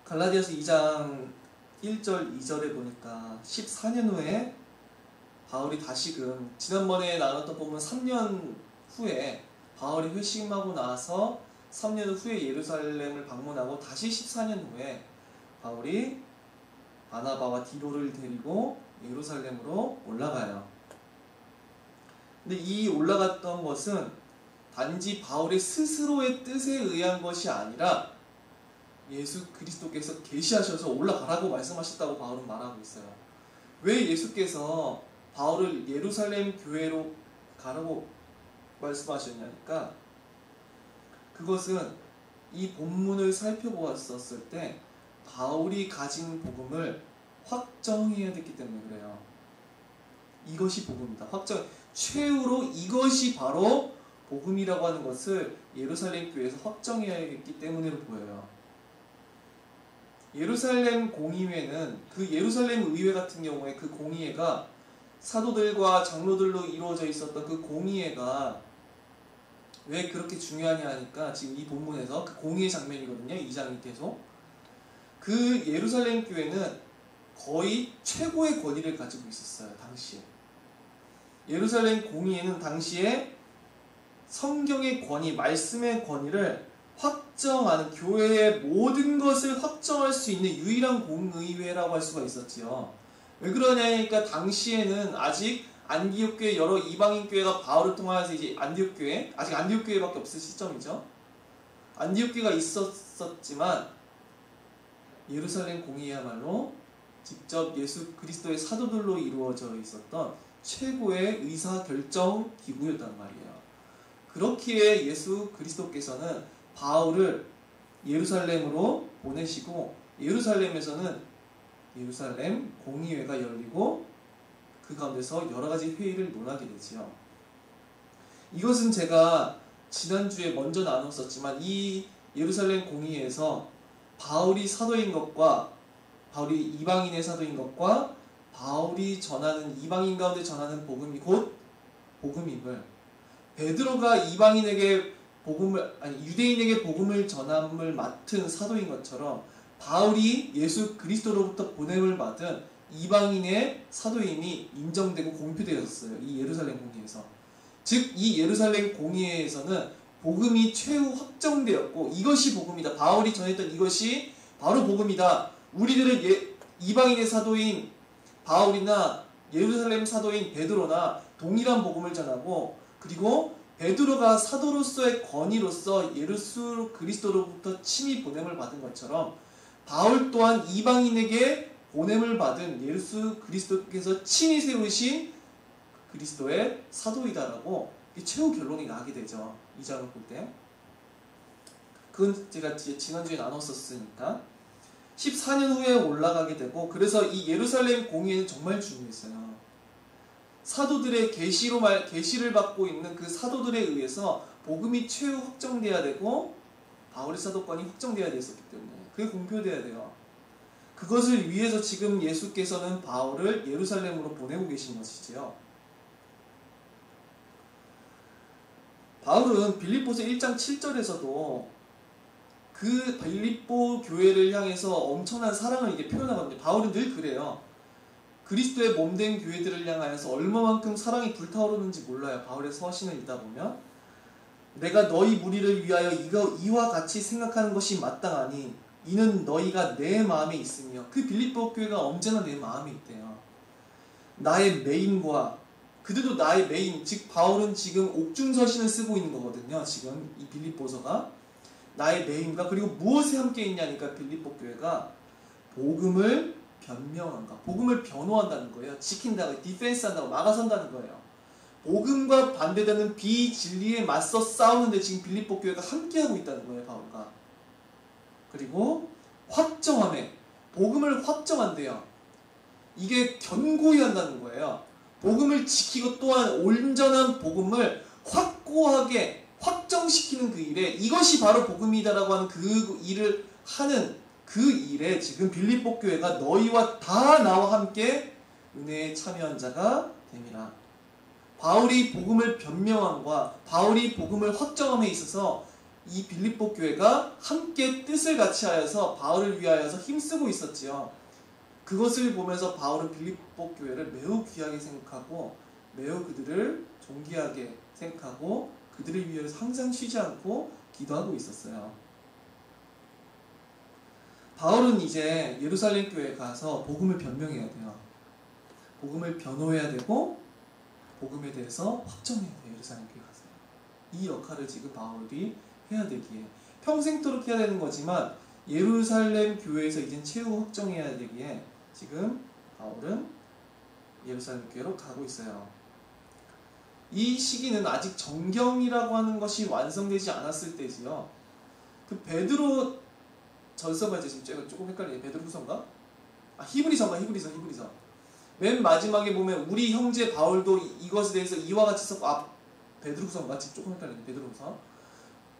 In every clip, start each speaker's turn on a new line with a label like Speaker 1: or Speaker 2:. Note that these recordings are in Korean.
Speaker 1: 갈라디아서 2장 1절 2절에 보니까 14년 후에 바울이 다시금 지난번에 나눴던 보면 3년 후에 바울이 회심하고 나서 3년 후에 예루살렘을 방문하고 다시 14년 후에 바울이 바나바와 디도를 데리고 예루살렘으로 올라가요. 근데 이 올라갔던 것은 단지 바울의 스스로의 뜻에 의한 것이 아니라 예수 그리스도께서 계시하셔서 올라가라고 말씀하셨다고 바울은 말하고 있어요. 왜 예수께서 바울을 예루살렘 교회로 가라고 말씀하셨냐니까, 그것은 이 본문을 살펴보았었을 때 바울이 가진 복음을 확정해야 됐기 때문에 그래요. 이것이 복음이다. 최후로 이것이 바로 복음이라고 하는 것을 예루살렘 교회에서 확정해야겠기 때문에 보여요. 예루살렘 공의회는, 그 예루살렘 의회 같은 경우에 그 공의회가 사도들과 장로들로 이루어져 있었던 그 공의회가 왜 그렇게 중요하냐 하니까, 지금 이 본문에서 그 공의회 장면이거든요. 2장이 계속. 그 예루살렘 교회는 거의 최고의 권위를 가지고 있었어요. 당시에. 예루살렘 공의회는 당시에 성경의 권위, 말씀의 권위를 확정하는, 교회의 모든 것을 확정할 수 있는 유일한 공의회라고 할 수가 있었지요. 왜 그러냐니까 당시에는 아직 안디옥 교회, 여러 이방인 교회가 바울을 통하여서 이제 안디옥 교회, 아직 안디옥 교회밖에 없을 시점이죠. 안디옥 교회가 있었지만 예루살렘 공의회야말로 직접 예수 그리스도의 사도들로 이루어져 있었던 최고의 의사 결정 기구였단 말이에요. 그렇기에 예수 그리스도께서는 바울을 예루살렘으로 보내시고, 예루살렘에서는 예루살렘 공의회가 열리고 그 가운데서 여러 가지 회의를 논하게 되지요. 이것은 제가 지난주에 먼저 나눴었지만, 이 예루살렘 공의회에서 바울이 사도인 것과, 바울이 이방인의 사도인 것과, 바울이 전하는, 이방인 가운데 전하는 복음이 곧 복음임을, 베드로가 이방인에게 유대인에게 복음을 전함을 맡은 사도인 것처럼 바울이 예수 그리스도로부터 보냄을 받은 이방인의 사도임이 인정되고 공표되었어요. 이 예루살렘 공의회에서. 즉 이 예루살렘 공의회에서는 복음이 최후 확정되었고, 이것이 복음이다. 바울이 전했던 이것이 바로 복음이다. 우리들은 이방인의 사도인 바울이나 예루살렘 사도인 베드로나 동일한 복음을 전하고, 그리고 베드로가 사도로서의 권위로서 예수 그리스도로부터 친히 보냄을 받은 것처럼 바울 또한 이방인에게 보냄을 받은 예수 그리스도께서 친히 세우신 그리스도의 사도이다라고 최후 결론이 나게 되죠. 이 장을 볼 때. 그건 제가 지난주에 나눴었으니까. 14년 후에 올라가게 되고, 그래서 이 예루살렘 공의회는 정말 중요했어요. 사도들의 계시를 받고 있는 그 사도들에 의해서 복음이 최후 확정돼야 되고, 바울의 사도권이 확정돼야 됐었기 때문에 그게 공표돼야 돼요. 그것을 위해서 지금 예수께서는 바울을 예루살렘으로 보내고 계신 것이지요. 바울은 빌립보서 1장 7절에서도 그 빌립보 교회를 향해서 엄청난 사랑을 이게 표현하거든요. 바울은 늘 그래요. 그리스도의 몸된 교회들을 향하여서 얼마만큼 사랑이 불타오르는지 몰라요. 바울의 서신을 읽다 보면. 내가 너희 무리를 위하여 이와 같이 생각하는 것이 마땅하니 이는 너희가 내 마음에 있으며, 그 빌립보 교회가 언제나 내 마음에 있대요. 나의 메인과, 그들도 나의 메인, 즉 바울은 지금 옥중서신을 쓰고 있는 거거든요. 지금 이 빌립보서가 나의 메인과, 그리고 무엇에 함께 있냐니까 빌립보 교회가 복음을 변명한다. 복음을 변호한다는 거예요. 지킨다고, 디펜스한다고, 막아선다는 거예요. 복음과 반대되는 비진리에 맞서 싸우는데 지금 빌립보 교회가 함께하고 있다는 거예요. 바울과. 그리고 확정함에, 복음을 확정한대요. 이게 견고히 한다는 거예요. 복음을 지키고 또한 온전한 복음을 확고하게 확정시키는 그 일에, 이것이 바로 복음이다라고 하는 그 일을 하는 그 일에 지금 빌립보 교회가 너희와 다 나와 함께 은혜에 참여한 자가 됨이라. 바울이 복음을 변명함과 바울이 복음을 확정함에 있어서 이 빌립보 교회가 함께 뜻을 같이 하여서 바울을 위하여서 힘쓰고 있었지요. 그것을 보면서 바울은 빌립보 교회를 매우 귀하게 생각하고 매우 그들을 존귀하게 생각하고 그들을 위해서 항상 쉬지 않고 기도하고 있었어요. 바울은 이제 예루살렘 교회에 가서 복음을 변명해야 돼요. 복음을 변호해야 되고 복음에 대해서 확정해야 돼요. 예루살렘 교회 가서. 이 역할을 지금 바울이 해야 되기에 평생토록 해야 되는 거지만 예루살렘 교회에서 이제 최후 확정해야 되기에 지금 바울은 예루살렘 교회로 가고 있어요. 이 시기는 아직 정경이라고 하는 것이 완성되지 않았을 때지요. 그 베드로 전서가 이제 지금 조금 헷갈리네. 베드로후서인가? 히브리서인가? 히브리서. 맨 마지막에 보면 우리 형제 바울도 이것에 대해서 이와 같이 썼고 베드로후서인가? 지금 조금 헷갈리네. 베드로후서.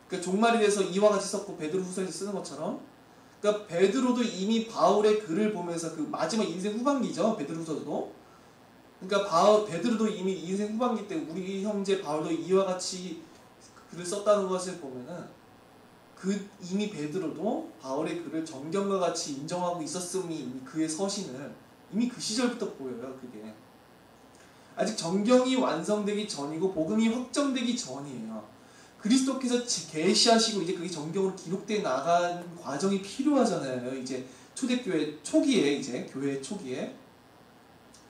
Speaker 1: 그러니까 종말에 대해서 이와 같이 썼고 베드로후서에서 쓰는 것처럼. 그러니까 베드로도 이미 바울의 글을 보면서 그 마지막 인생 후반기죠. 베드로후서도. 그러니까 베드로도 이미 인생 후반기 때 우리 형제 바울도 이와 같이 글을 썼다는 것을 보면은 이미 베드로도 바울의 글을 정경과 같이 인정하고 있었음이 이미 그의 서신을 이미 그 시절부터 보여요. 그게 아직 정경이 완성되기 전이고 복음이 확정되기 전이에요. 그리스도께서 계시하시고 이제 그게 정경으로 기록돼 나간 과정이 필요하잖아요. 이제 초대교회 초기에 이제 교회 초기에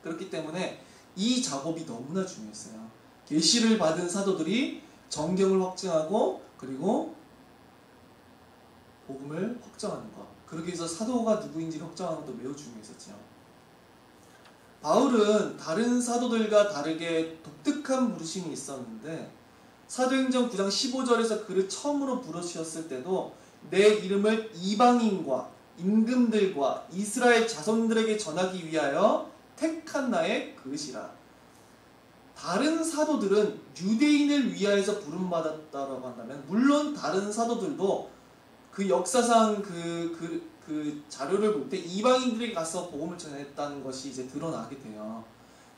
Speaker 1: 그렇기 때문에 이 작업이 너무나 중요했어요. 계시를 받은 사도들이 정경을 확증하고 그리고 복음을 확정하는 것. 그렇게 해서 사도가 누구인지를 확정하는 것도 매우 중요했었죠. 바울은 다른 사도들과 다르게 독특한 부르심이 있었는데 사도행전 9장 15절에서 그를 처음으로 부르셨을 때도 내 이름을 이방인과 임금들과 이스라엘 자손들에게 전하기 위하여 택한 나의 그릇이라. 다른 사도들은 유대인을 위하여서 부름받았다라고 한다면 물론 다른 사도들도 그 역사상 그 자료를 볼 때 이방인들에게 가서 복음을 전했다는 것이 이제 드러나게 돼요.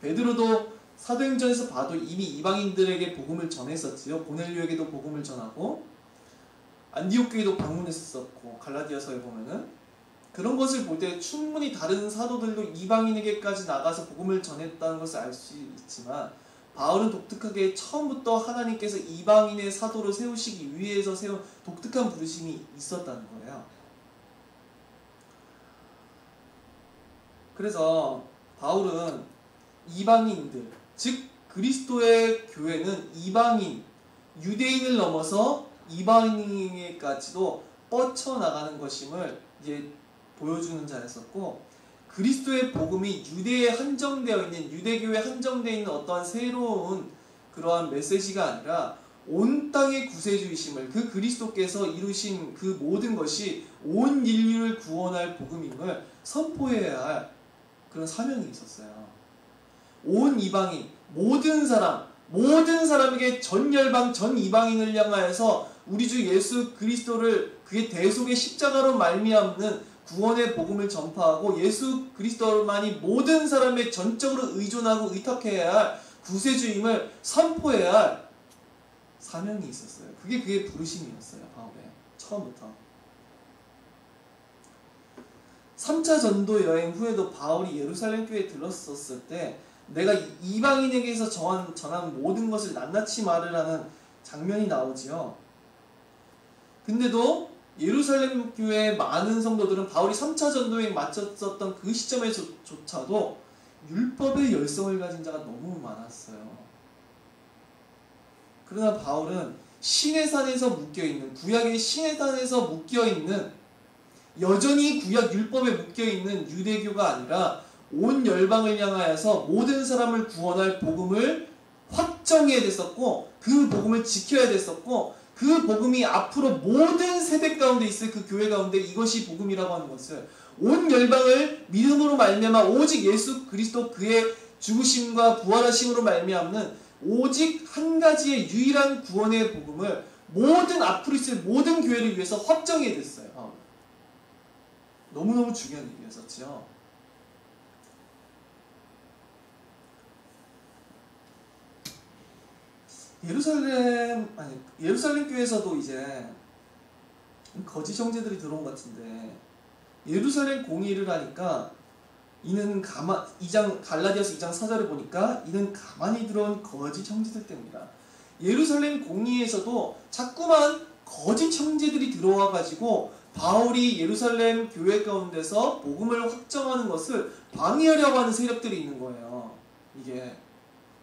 Speaker 1: 베드로도 사도행전에서 봐도 이미 이방인들에게 복음을 전했었지요. 고넬료에게도 복음을 전하고 안디옥 교회도 방문했었고 갈라디아서에 보면은 그런 것을 볼 때 충분히 다른 사도들도 이방인에게까지 나가서 복음을 전했다는 것을 알 수 있지만 바울은 독특하게 처음부터 하나님께서 이방인의 사도를 세우시기 위해서 세운 독특한 부르심이 있었다는 거예요. 그래서 바울은 이방인들, 즉 그리스도의 교회는 이방인, 유대인을 넘어서 이방인에게까지도 뻗쳐나가는 것임을 이제 보여주는 자였었고 그리스도의 복음이 유대에 한정되어 있는 유대교에 한정되어 있는 어떠한 새로운 그러한 메시지가 아니라 온 땅의 구세주이심을 그 그리스도께서 이루신 그 모든 것이 온 인류를 구원할 복음임을 선포해야 할 그런 사명이 있었어요. 온 이방인 모든 사람에게 전 열방 전 이방인을 향하여서 우리 주 예수 그리스도를 그의 대속의 십자가로 말미암는 구원의 복음을 전파하고 예수 그리스도만이 모든 사람의 전적으로 의존하고 의탁해야 할 구세주임을 선포해야 할 사명이 있었어요. 그게 그의 부르심이었어요. 바울의 처음부터. 3차 전도 여행 후에도 바울이 예루살렘 교회에 들렀었을 때 내가 이방인에게서 전한 모든 것을 낱낱이 말을 하는 장면이 나오지요. 근데도 예루살렘 교회의 많은 성도들은 바울이 3차 전도여행 마쳤었던 그 시점에조차도 율법의 열성을 가진 자가 너무 많았어요. 그러나 바울은 시내산에서 묶여있는 구약의 시내산에서 묶여있는 여전히 구약 율법에 묶여있는 유대교가 아니라 온 열방을 향하여서 모든 사람을 구원할 복음을 확정해야 됐었고 그 복음을 지켜야 됐었고 그 복음이 앞으로 모든 세대 가운데 있을 그 교회 가운데 이것이 복음이라고 하는 것을 온 열방을 믿음으로 말미암아 오직 예수 그리스도 그의 죽으심과 부활하심으로 말미암는 오직 한 가지의 유일한 구원의 복음을 모든 앞으로 있을 모든 교회를 위해서 확정해야 됐어요. 너무너무 중요한 일이었었죠. 예루살렘 교회에서도 이제 거짓 형제들이 들어온 것 같은데, 예루살렘 공의를 하니까 이는 갈라디아서 2장 4절에 보니까 이는 가만히 들어온 거짓 형제들 때문이다. 예루살렘 공의에서도 자꾸만 거짓 형제들이 들어와 가지고 바울이 예루살렘 교회 가운데서 복음을 확정하는 것을 방해하려고 하는 세력들이 있는 거예요. 이게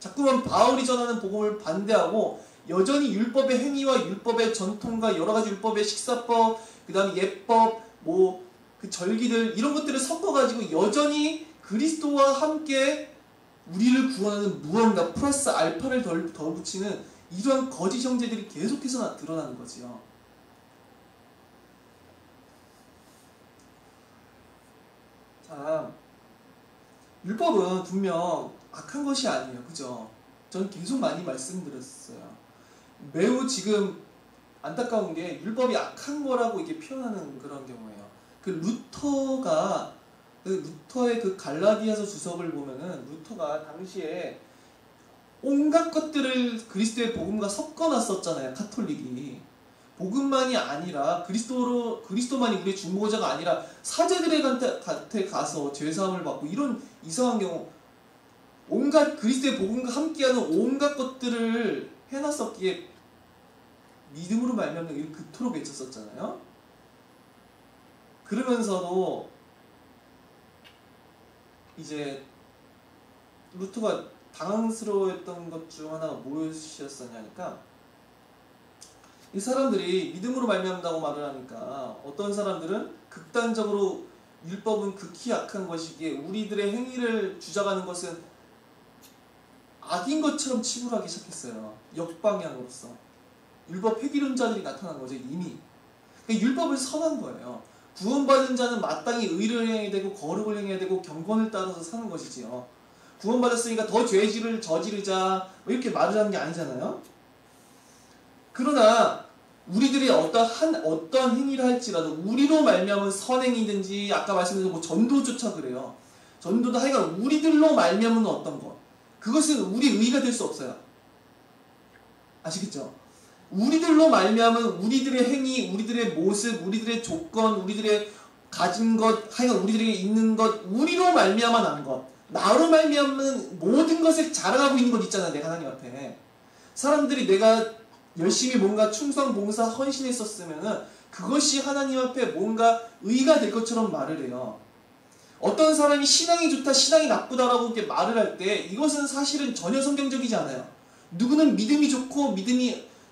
Speaker 1: 자꾸만 바울이 전하는 복음을 반대하고 여전히 율법의 행위와 율법의 전통과 여러 가지 율법의 식사법, 그 다음에 예법, 그 절기들 이런 것들을 섞어가지고 여전히 그리스도와 함께 우리를 구원하는 무언가 플러스 알파를 더 붙이는 이러한 거짓 형제들이 계속해서 드러나는 거지요. 자, 율법은 분명 악한 것이 아니에요. 그죠? 전 계속 많이 말씀드렸어요. 매우 지금 안타까운 게 율법이 악한 거라고 이게 표현하는 그런 경우예요. 루터의 그 갈라디아서 주석을 보면은 루터가 당시에 온갖 것들을 그리스도의 복음과 섞어놨었잖아요. 카톨릭이. 복음만이 아니라 그리스도만이 우리의 중보자가 아니라 사제들한테 가서 죄사함을 받고 이런 이상한 경우 온갖 그리스도의 복음과 함께하는 온갖 것들을 해놨었기에 믿음으로 말미암는 일을 그토록 외쳤었잖아요. 그러면서도 이제 루터가 당황스러워했던 것 중 하나가 무엇이었었냐니까 이 사람들이 믿음으로 말미암다고 말을 하니까 어떤 사람들은 극단적으로 율법은 극히 악한 것이기에 우리들의 행위를 주장하는 것은 악인 것처럼 치부하기 시작했어요. 역방향으로서. 율법 폐기론자들이 나타난 거죠. 이미. 그러니까 율법을 선한 거예요. 구원받은 자는 마땅히 의를 행해야 되고 거룩을 행해야 되고 경건을 따라서 사는 것이지요. 구원받았으니까 더 죄질을 저지르자 이렇게 말을 하는 게 아니잖아요. 그러나 우리들이 어떠한 행위를 할지라도 우리로 말미암은 선행이든지 아까 말씀드린 전도조차 그래요. 전도도 하여간 우리들로 말미암은 어떤 것 그것은 우리 의가 될 수 없어요. 아시겠죠? 우리들로 말미암은 우리들의 행위, 우리들의 모습, 우리들의 조건, 우리들의 가진 것, 하여간 우리들에게 있는 것, 우리로 말미암아 난 것, 나로 말미암은 모든 것을 자랑하고 있는 것 있잖아요. 내가 하나님 앞에. 사람들이 내가 열심히 뭔가 충성, 봉사, 헌신했었으면은 그것이 하나님 앞에 뭔가 의가 될 것처럼 말을 해요. 어떤 사람이 신앙이 좋다, 신앙이 나쁘다라고 이렇게 말을 할 때 이것은 사실은 전혀 성경적이지 않아요. 누구는 믿음이 좋고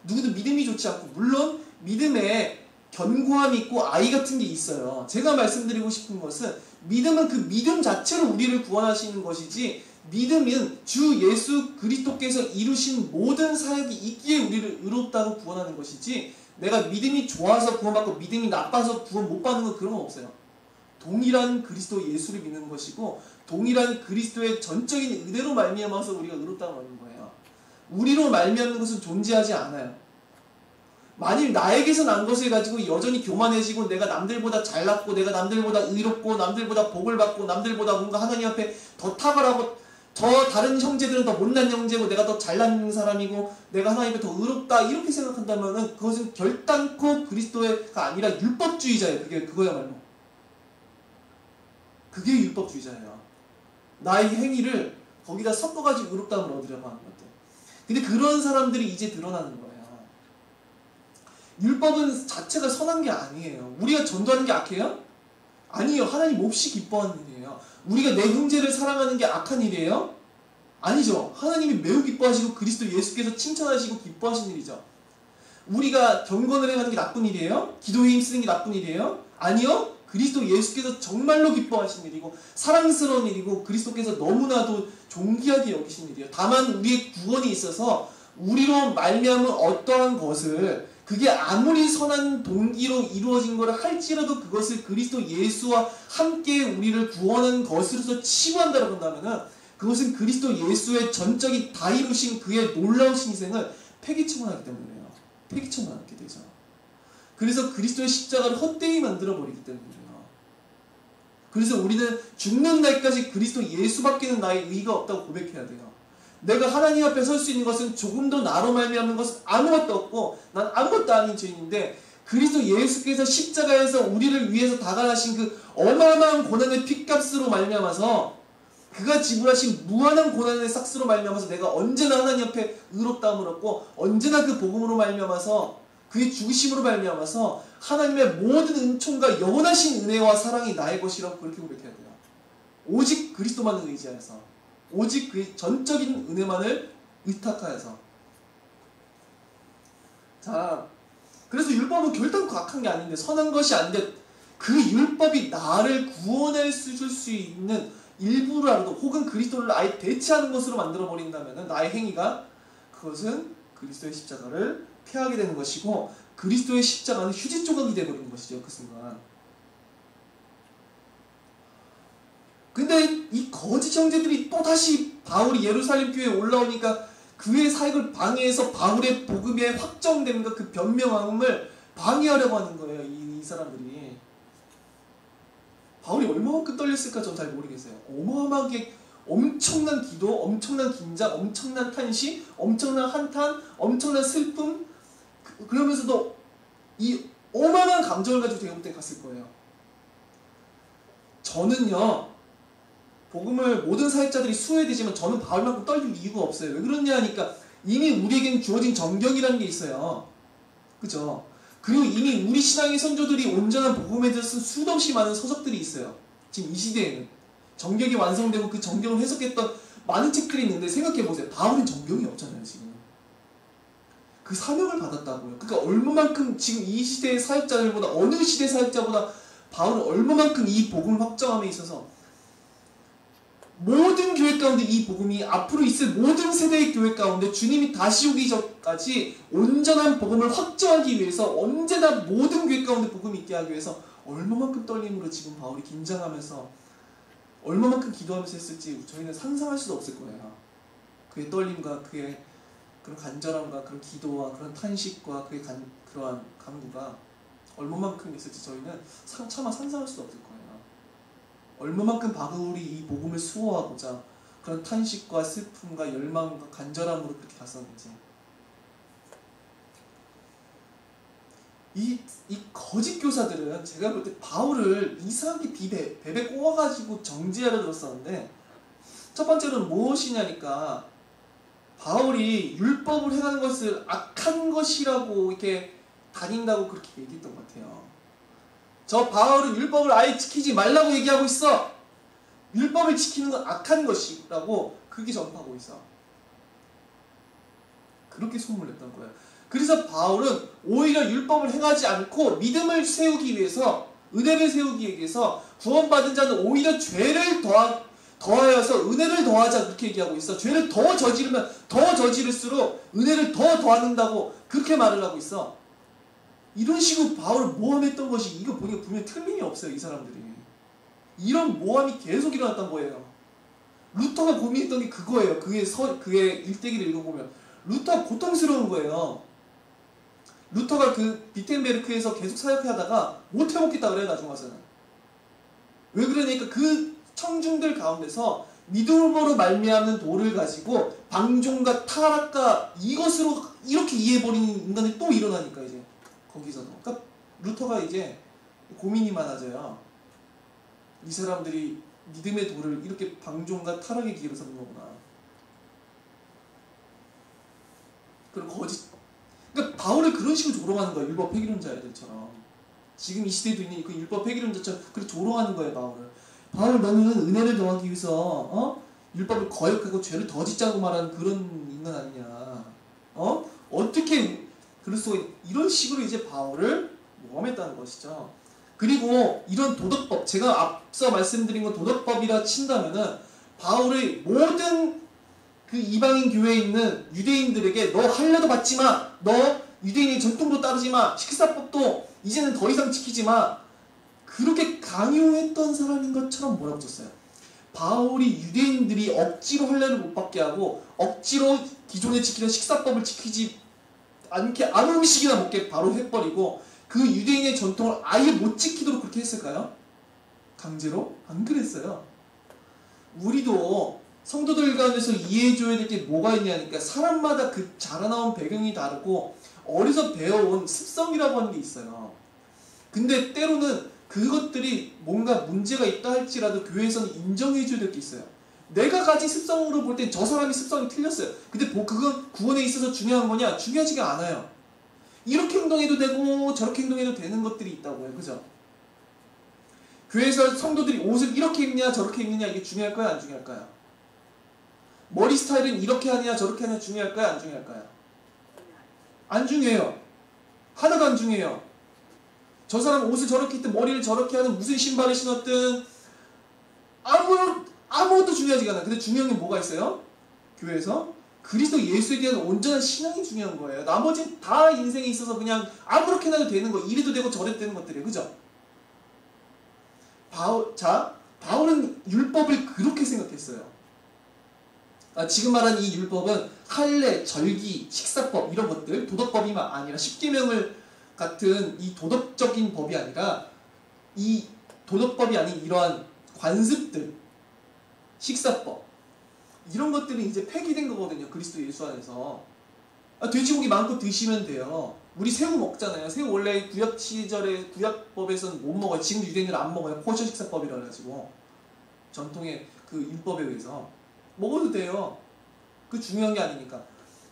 Speaker 1: 누구는 믿음이 좋지 않고 물론 믿음에 견고함이 있고 아이 같은 게 있어요. 제가 말씀드리고 싶은 것은 믿음은 그 믿음 자체로 우리를 구원하시는 것이지 믿음은 주 예수 그리스도께서 이루신 모든 사역이 있기에 우리를 의롭다고 구원하는 것이지 내가 믿음이 좋아서 구원받고 믿음이 나빠서 구원 못 받는 건 그런 건 없어요. 동일한 그리스도 예수를 믿는 것이고 동일한 그리스도의 전적인 의대로 말미암아서 우리가 의롭다고 하는 거예요. 우리로 말미암는 것은 존재하지 않아요. 만일 나에게서 난 것을 가지고 여전히 교만해지고 내가 남들보다 잘났고 내가 남들보다 의롭고 남들보다 복을 받고 남들보다 뭔가 하나님 앞에 더 탁월하고 저 다른 형제들은 더 못난 형제고 내가 더 잘난 사람이고 내가 하나님 앞에 더 의롭다 이렇게 생각한다면 그것은 결단코 그리스도가 아니라 율법주의자예요. 그거야말로. 그게 율법주의자예요. 나의 행위를 거기다 섞어가지고 의롭다함을 얻으려고 하는 것들. 근데 그런 사람들이 이제 드러나는 거예요. 율법은 자체가 선한 게 아니에요. 우리가 전도하는 게 악해요? 아니에요. 하나님 몹시 기뻐하는 일이에요. 우리가 내 형제를 사랑하는 게 악한 일이에요? 아니죠. 하나님이 매우 기뻐하시고 그리스도 예수께서 칭찬하시고 기뻐하시는 일이죠. 우리가 경건을 행하는 게 나쁜 일이에요? 기도에 힘쓰는 게 나쁜 일이에요? 아니요. 그리스도 예수께서 정말로 기뻐하시는 일이고 사랑스러운 일이고 그리스도께서 너무나도 존귀하게 여기신 일이에요. 다만 우리의 구원이 있어서 우리로 말미암은 어떠한 것을 그게 아무리 선한 동기로 이루어진 것을 할지라도 그것을 그리스도 예수와 함께 우리를 구원한 것으로서 치부한다고 한다면은 그것은 그리스도 예수의 전적인 다 이루신 그의 놀라우신 희생을 폐기처분하기 때문이에요. 폐기처분하게 되죠. 그래서 그리스도의 십자가를 헛되이 만들어버리기 때문이에요. 그래서 우리는 죽는 날까지 그리스도 예수밖에는 나의 의의가 없다고 고백해야 돼요. 내가 하나님 앞에 설 수 있는 것은 조금 더 나로 말미암는 것은 아무것도 없고 난 아무것도 아닌 죄인인데 그리스도 예수께서 십자가에서 우리를 위해서 다가가신 그 어마어마한 고난의 핏값으로 말미암아서 그가 지불하신 무한한 고난의 삭스로 말미암아서 내가 언제나 하나님 옆에 의롭다함을 얻고 언제나 그 복음으로 말미암아서 그의 죽으심으로 말미암아서 하나님의 모든 은총과 영원하신 은혜와 사랑이 나의 것이라고 그렇게 고백해야 돼요. 오직 그리스도만을 의지하여서, 오직 그의 전적인 은혜만을 의탁하여서. 자, 그래서 율법은 결단코 악한 게 아닌데, 선한 것이 아닌데, 그 율법이 나를 구원해 줄 수 있는 일부라도 혹은 그리스도를 아예 대체하는 것으로 만들어 버린다면 나의 행위가, 그것은 그리스도의 십자가를 폐하게 되는 것이고, 그리스도의 십자가는 휴지 조각이 되어버리는 것이죠. 그 순간. 근데 이 거짓 형제들이 또다시 바울이 예루살렘 교회에 올라오니까 그의 사역을 방해해서 바울의 복음의 확정됨과 그 변명함을 방해하려고 하는 거예요. 이 사람들이. 바울이 얼마만큼 떨렸을까 저는 잘 모르겠어요. 어마어마하게 엄청난 기도, 엄청난 긴장, 엄청난 탄식, 엄청난 한탄, 엄청난 슬픔, 그러면서도 이 어마어마한 감정을 가지고 대부분 갔을 거예요. 저는요, 복음을 모든 사역자들이 수호해야 되지만 저는 바울만큼 떨릴 이유가 없어요. 왜 그러냐 하니까 이미 우리에게는 주어진 정경이라는 게 있어요. 그죠? 그리고 이미 우리 신앙의 선조들이 온전한 복음에 대해서 쓴 수도 없이 많은 서적들이 있어요. 지금 이 시대에는 정경이 완성되고 그 정경을 해석했던 많은 책들이 있는데 생각해보세요. 바울은 정경이 없잖아요. 지금 그 사명을 받았다고요. 그러니까 얼마만큼 지금 이 시대의 사역자들보다, 어느 시대 사역자보다 바울은 얼마만큼 이 복음을 확정함에 있어서 모든 교회 가운데 이 복음이 앞으로 있을 모든 세대의 교회 가운데 주님이 다시 오기 전까지 온전한 복음을 확정하기 위해서 언제나 모든 교회 가운데 복음이 있게 하기 위해서 얼마만큼 떨림으로 지금 바울이 긴장하면서 얼마만큼 기도하면서 했을지 저희는 상상할 수도 없을 거예요. 그의 떨림과 그의 그런 간절함과 그런 기도와 그런 탄식과 그의 그러한 간구가 얼마만큼 있을지 저희는 차마 상상할 수도 없을 거예요. 얼마만큼 바울이 이 복음을 수호하고자 그런 탄식과 슬픔과 열망과 간절함으로 그렇게 갔었는지. 이 거짓 교사들은 제가 볼 때 바울을 이상하게 베베 꼬아가지고 정죄하려 들었었는데, 첫 번째로는 무엇이냐니까 바울이 율법을 행하는 것을 악한 것이라고 이렇게 다닌다고 그렇게 얘기했던 것 같아요. 저 바울은 율법을 아예 지키지 말라고 얘기하고 있어. 율법을 지키는 건 악한 것이라고 그렇게 전파하고 있어. 그렇게 소문을 냈던 거예요. 그래서 바울은 오히려 율법을 행하지 않고 믿음을 세우기 위해서, 은혜를 세우기 위해서 구원받은 자는 오히려 죄를 더하여서 은혜를 더하자 그렇게 얘기하고 있어. 죄를 더 저지르면 더 저지를수록 은혜를 더 더한다고 그렇게 말을 하고 있어. 이런 식으로 바울을 모함했던 것이, 이거 보니까 분명히 틀림이 없어요. 이 사람들이. 이런 모함이 계속 일어났던 거예요. 루터가 고민했던 게 그거예요. 그의 일대기를 읽어보면 루터가 고통스러운 거예요. 루터가 그 비텐베르크에서 계속 사역하다가 못 해먹겠다 그래요. 나중 와서는. 왜 그러니까 그 청중들 가운데서 믿음으로 말미암는 도를 가지고 방종과 타락과 이것으로 이렇게 이해해버리는 인간이 또 일어나니까 이제 거기서도. 그러니까 루터가 이제 고민이 많아져요. 이 사람들이 믿음의 도를 이렇게 방종과 타락의 기회로 삼는 거구나. 그리고 그러니까 바울을 그런 식으로 조롱하는 거예요. 율법 폐기론자들처럼. 지금 이 시대에도 있는 그 율법 폐기론자처럼 그렇게 조롱하는 거예요. 바울을. 바울, 너는 은혜를 더하기 위해서 율법을 거역하고 죄를 더 짓자고 말하는 그런 인간 아니냐. 어떻게 그럴 수가 이런 식으로 이제 바울을 모함했다는 것이죠. 그리고 이런 도덕법, 제가 앞서 말씀드린 건 도덕법이라 친다면은 바울의 모든 그 이방인 교회에 있는 유대인들에게 너 할례도 받지 마, 너 유대인의 전통도 따르지 마, 식사법도 이제는 더 이상 지키지 마, 그렇게 강요했던 사람인 것처럼 몰아붙였어요. 바울이 유대인들이 억지로 할례를 못 받게 하고 억지로 기존에 지키던 식사법을 지키지 않게 아무 음식이나 먹게 바로 해버리고 그 유대인의 전통을 아예 못 지키도록 그렇게 했을까요? 강제로? 안 그랬어요. 우리도 성도들 가운데서 이해해줘야 될 게 뭐가 있냐니까 사람마다 그 자라나온 배경이 다르고 어려서 배워온 습성이라고 하는 게 있어요. 근데 때로는 그것들이 뭔가 문제가 있다 할지라도 교회에서는 인정해줘야 될 게 있어요. 내가 가진 습성으로 볼 땐 저 사람의 습성이 틀렸어요. 근데 그건 구원에 있어서 중요한 거냐? 중요하지가 않아요. 이렇게 행동해도 되고 저렇게 행동해도 되는 것들이 있다고요. 그죠? 교회에서 성도들이 옷을 이렇게 입냐 저렇게 입느냐 이게 중요할까요? 안 중요할까요? 머리 스타일은 이렇게 하냐 저렇게 하냐 중요할까요? 안 중요할까요? 안 중요해요. 하나도 안 중요해요. 저 사람 옷을 저렇게 입든 머리를 저렇게 하든 무슨 신발을 신었든 아무것도 중요하지가 않아요. 근데 중요한 게 뭐가 있어요? 교회에서 그리스도 예수에 대한 온전한 신앙이 중요한 거예요. 나머지는 다 인생에 있어서 그냥 아무렇게나 해도 되는 거, 이래도 되고 저래도 되는 것들이에요. 그죠? 바울은 율법을 그렇게 생각했어요. 지금 말하는 이 율법은 할례, 절기, 식사법 이런 것들, 도덕법이 아니라 십계명을 같은 이 도덕적인 법이 아니라 이 도덕법이 아닌 이러한 관습들, 식사법 이런 것들이 이제 폐기된 거거든요. 그리스도 예수 안에서. 돼지고기 마음껏 드시면 돼요. 우리 새우 먹잖아요. 새우 원래 구약 시절에 구약법에서는 못 먹어요. 지금 유대인들은 안 먹어요. 코셔 식사법이라 가지고 전통의 그 율법에 의해서 먹어도 돼요. 그 중요한 게 아니니까.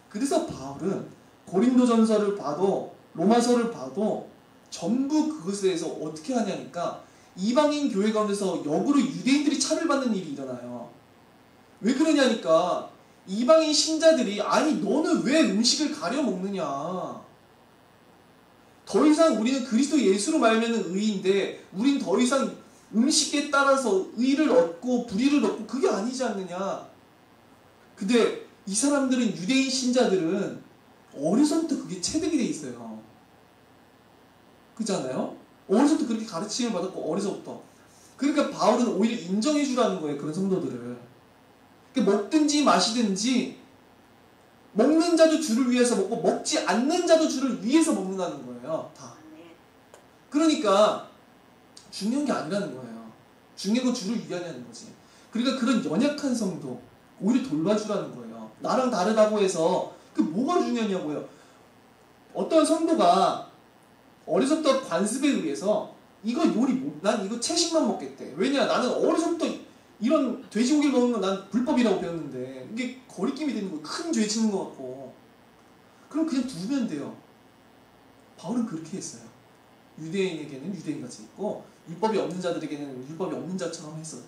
Speaker 1: 그래서 바울은 고린도전서를 봐도 로마서를 봐도 전부 그것에 대해서 어떻게 하냐니까 이방인 교회 가운데서 역으로 유대인들이 차별받는 일이 일어나요. 왜 그러냐니까 이방인 신자들이 아니 너는 왜 음식을 가려 먹느냐. 더 이상 우리는 그리스도 예수로 말미암는 의인데 우린 더 이상 음식에 따라서 의를 얻고 불의를 얻고 그게 아니지 않느냐. 근데 이 사람들은 유대인 신자들은 어려서부터 그게 체득이 돼 있어요. 그렇잖아요? 어려서부터 그렇게 가르침을 받았고 어려서부터. 그러니까 바울은 오히려 인정해 주라는 거예요. 그런 성도들을. 그러니까 먹든지 마시든지 먹는 자도 주를 위해서 먹고 먹지 않는 자도 주를 위해서 먹는다는 거예요. 다. 그러니까 중요한 게 아니라는 거예요. 중요한 건 주를 위하냐는 거지. 그러니까 그런 연약한 성도 오히려 돌봐주라는 거예요. 나랑 다르다고 해서 그 뭐가 중요하냐고요. 어떤 성도가 어려서부터 관습에 의해서 이거 난 이거 채식만 먹겠대. 왜냐 나는 어려서부터 이런 돼지고기를 먹는 건 난 불법이라고 배웠는데 이게 거리낌이 되는 거예요. 큰 죄 짓는 것 같고. 그럼 그냥 두면 돼요. 바울은 그렇게 했어요. 유대인에게는 유대인같이 있고 율법이 없는 자들에게는 율법이 없는 자처럼 했었어요.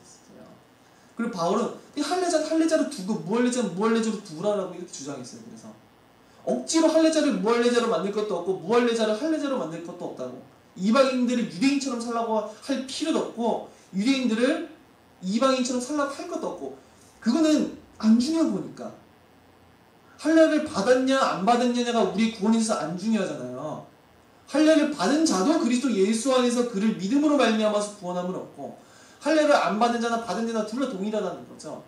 Speaker 1: 그리고 바울은 할례자는 할례자로 두고 무할례자는 무할례자로 두라라고 이렇게 주장했어요. 그래서 억지로 할례자를 무할례자로 만들 것도 없고 무할례자를 할례자로 만들 것도 없다고. 이방인들을 유대인처럼 살라고 할 필요도 없고 유대인들을 이방인처럼 살라고 할 것도 없고 그거는 안 중요한 거니까. 할례를 받았냐 안 받았냐가 우리 구원에 있어서 안 중요하잖아요. 할례를 받은 자도 그리스도 예수 안에서 그를 믿음으로 말미암아서 구원함을 얻고 할례를 안 받은 자나 받은 자나 둘 다 동일하다는 거죠.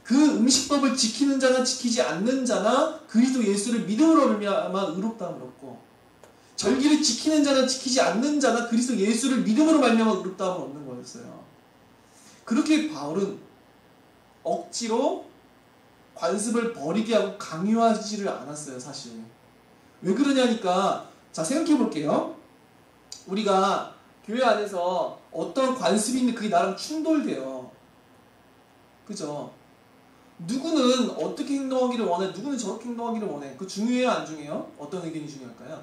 Speaker 1: 그 음식법을 지키는 자나 지키지 않는 자나 그리스도 예수를 믿음으로 말미암아 의롭다함을 얻고 절기를 지키는 자나 지키지 않는 자나 그리스도 예수를 믿음으로 말미암아 의롭다함을 얻는 거였어요. 그렇게 바울은 억지로 관습을 버리게 하고 강요하지를 않았어요. 사실. 왜 그러냐니까 자 생각해 볼게요. 우리가 교회 안에서 어떤 관습이 있는데 그게 나랑 충돌돼요. 그죠? 누구는 어떻게 행동하기를 원해, 누구는 저렇게 행동하기를 원해. 그거 중요해요, 안 중요해요? 어떤 의견이 중요할까요?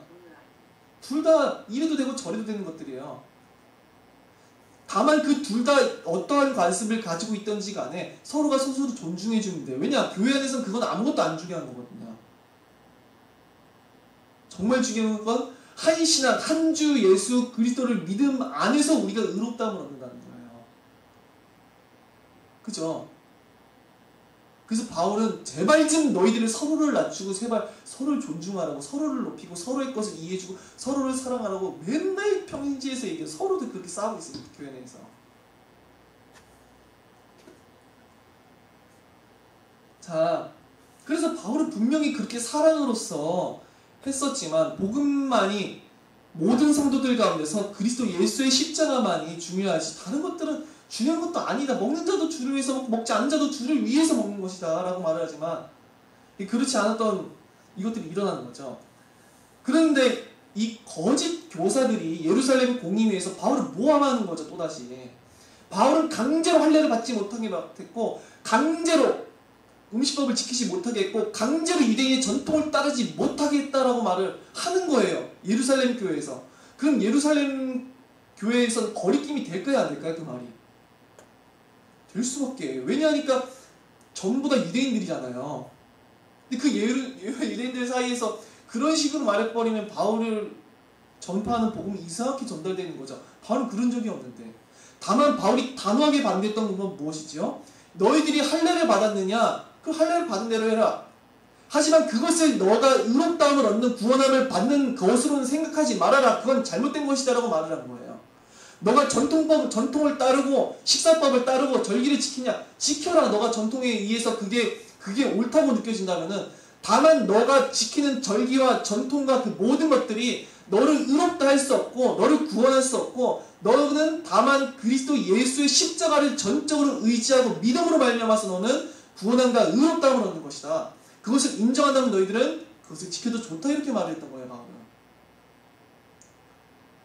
Speaker 1: 둘 다 이래도 되고 저래도 되는 것들이에요. 다만 그 둘 다 어떠한 관습을 가지고 있던지 간에 서로가 스스로 존중해 주면 돼요. 왜냐? 교회 안에서는 그건 아무것도 안 중요한 거거든요. 정말 중요한 건 한 신앙, 한 주 예수 그리스도를 믿음 안에서 우리가 의롭다함을 얻는다는 거예요. 그죠? 그래서 바울은 제발 좀 너희들이 서로를 낮추고 제발 서로를 존중하라고 서로를 높이고 서로의 것을 이해해주고 서로를 사랑하라고 맨날 평지에서 얘기해요. 서로도 그렇게 싸우고 있습니다. 교회 내에서. 자, 그래서 바울은 분명히 그렇게 사랑으로서 했었지만 복음만이 모든 성도들 가운데서 그리스도 예수의 십자가만이 중요하지 다른 것들은 중요한 것도 아니다. 먹는 자도 주를 위해서 먹고 먹지 않는 자도 주를 위해서 먹는 것이다 라고 말을 하지만 그렇지 않았던 이것들이 일어나는 거죠. 그런데 이 거짓 교사들이 예루살렘 공의회에서 바울을 모함하는 거죠. 또다시 바울은 강제로 할례를 받지 못하게 했고, 강제로 음식법을 지키지 못하게 했고, 강제로 유대인의 전통을 따르지 못하게 했다라고 말을 하는 거예요. 예루살렘 교회에서. 그럼 예루살렘 교회에서는 거리낌이 될까요, 안 될까요? 그 말이 될 수밖에. 왜냐하니까 전부 다 유대인들이잖아요. 근데 그 유대인들 사이에서 그런 식으로 말해버리면 바울을 전파하는 복음이 이상하게 전달되는 거죠. 바울은 그런 적이 없는데. 다만 바울이 단호하게 반대했던 건 무엇이지요? 너희들이 할례를 받았느냐? 그 할례를 받은 대로 해라. 하지만 그것을 너가 의롭다함을 얻는 구원함을 받는 것으로는 생각하지 말아라. 그건 잘못된 것이다 라고 말을 한 거예요. 너가 전통을 따르고 식사법을 따르고 절기를 지키냐? 지켜라. 너가 전통에 의해서 그게 옳다고 느껴진다면은, 다만 너가 지키는 절기와 전통과 그 모든 것들이 너를 의롭다 할 수 없고 너를 구원할 수 없고, 너는 다만 그리스도 예수의 십자가를 전적으로 의지하고 믿음으로 말미암아서 너는 구원함과 의롭다함을 얻는 것이다. 그것을 인정한다면 너희들은 그것을 지켜도 좋다, 이렇게 말했던 거예요, 바울은.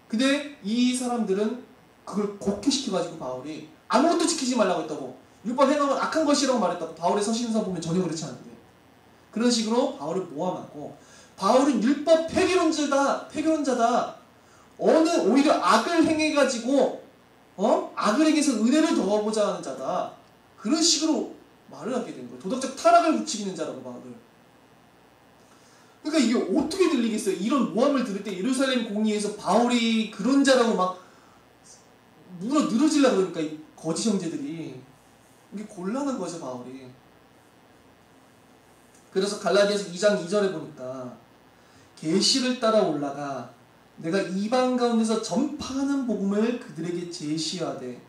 Speaker 1: 근데 이 사람들은 그걸 곡해시켜가지고 바울이 아무것도 지키지 말라고 했다고, 율법 행함은 악한 것이라고 말했다고. 바울의 서신서 보면 전혀 그렇지 않은데, 그런 식으로 바울을 모함하고, 바울은 율법 폐교론자다. 오히려 악을 행해가지고 악을 행해서 은혜를 더하고자 하는 자다. 그런 식으로 말을 하게 된 거예요. 도덕적 타락을 부추기는 자라고, 바울을. 그러니까 이게 어떻게 들리겠어요? 이런 모함을 들을 때 예루살렘 공의에서 바울이 그런 자라고 막 물어 늘어지려고 그러니까 이 거짓 형제들이. 이게 곤란한 거죠, 바울이. 그래서 갈라디아서 2장 2절에 보니까 계시를 따라 올라가 내가 이방 가운데서 전파하는 복음을 그들에게 제시하되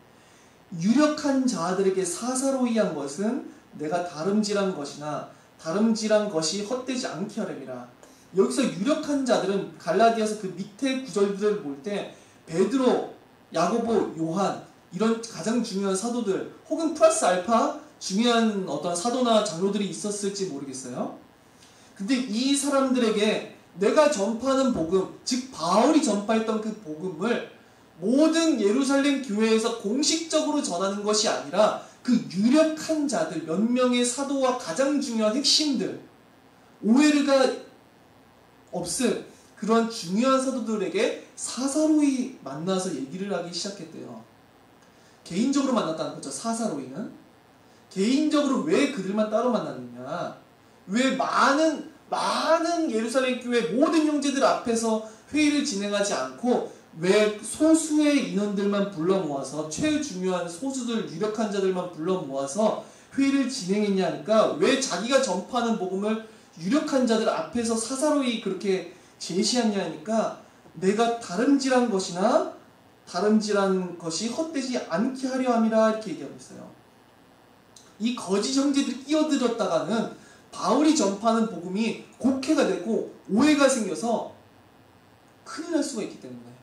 Speaker 1: 유력한 자들에게 사사로이 한 것은 내가 다름질한 것이 헛되지 않게 하려니라. 여기서 유력한 자들은 갈라디아서 그 밑에 구절들을 볼 때 베드로, 야고보, 요한, 이런 가장 중요한 사도들, 혹은 플러스 알파 중요한 어떤 사도나 장로들이 있었을지 모르겠어요. 근데 이 사람들에게 내가 전파하는 복음, 즉 바울이 전파했던 그 복음을 모든 예루살렘 교회에서 공식적으로 전하는 것이 아니라 그 유력한 자들, 몇 명의 사도와 가장 중요한 핵심들, 오해가 없을 그런 중요한 사도들에게 사사로이 만나서 얘기를 하기 시작했대요. 개인적으로 만났다는 거죠. 사사로이는 개인적으로 왜 그들만 따로 만났느냐, 왜 많은 예루살렘 교회 모든 형제들 앞에서 회의를 진행하지 않고 왜 소수의 인원들만 불러 모아서, 최중요한 소수들, 유력한 자들만 불러 모아서 회의를 진행했냐니까, 왜 자기가 전파하는 복음을 유력한 자들 앞에서 사사로이 그렇게 제시하냐니까, 내가 다름질한 것이 헛되지 않게 하려 함이라, 이렇게 얘기하고 있어요. 이 거짓 형제들이 끼어들었다가는 바울이 전파하는 복음이 곡해가 되고 오해가 생겨서 큰일 날 수가 있기 때문에,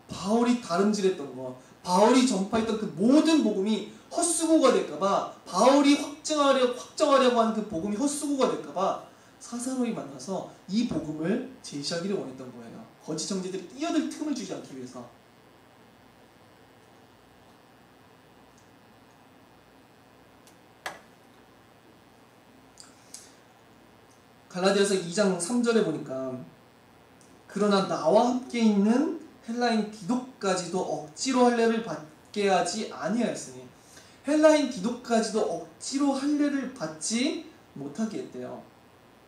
Speaker 1: 바울이 다름질했던 것, 바울이 전파했던 그 모든 복음이 헛수고가 될까봐, 바울이 확정하려고 하는 그 복음이 헛수고가 될까봐 사사로이 만나서 이 복음을 제시하기를 원했던 거예요. 거짓 형제들이 끼어들 틈을 주지 않기 위해서. 갈라디아서 2장 3절에 보니까 그러나 나와 함께 있는 헬라인 디도까지도 억지로 할례를 받게 하지 아니하였으니, 헬라인 디도까지도 억지로 할례를 받지 못하게 했대요.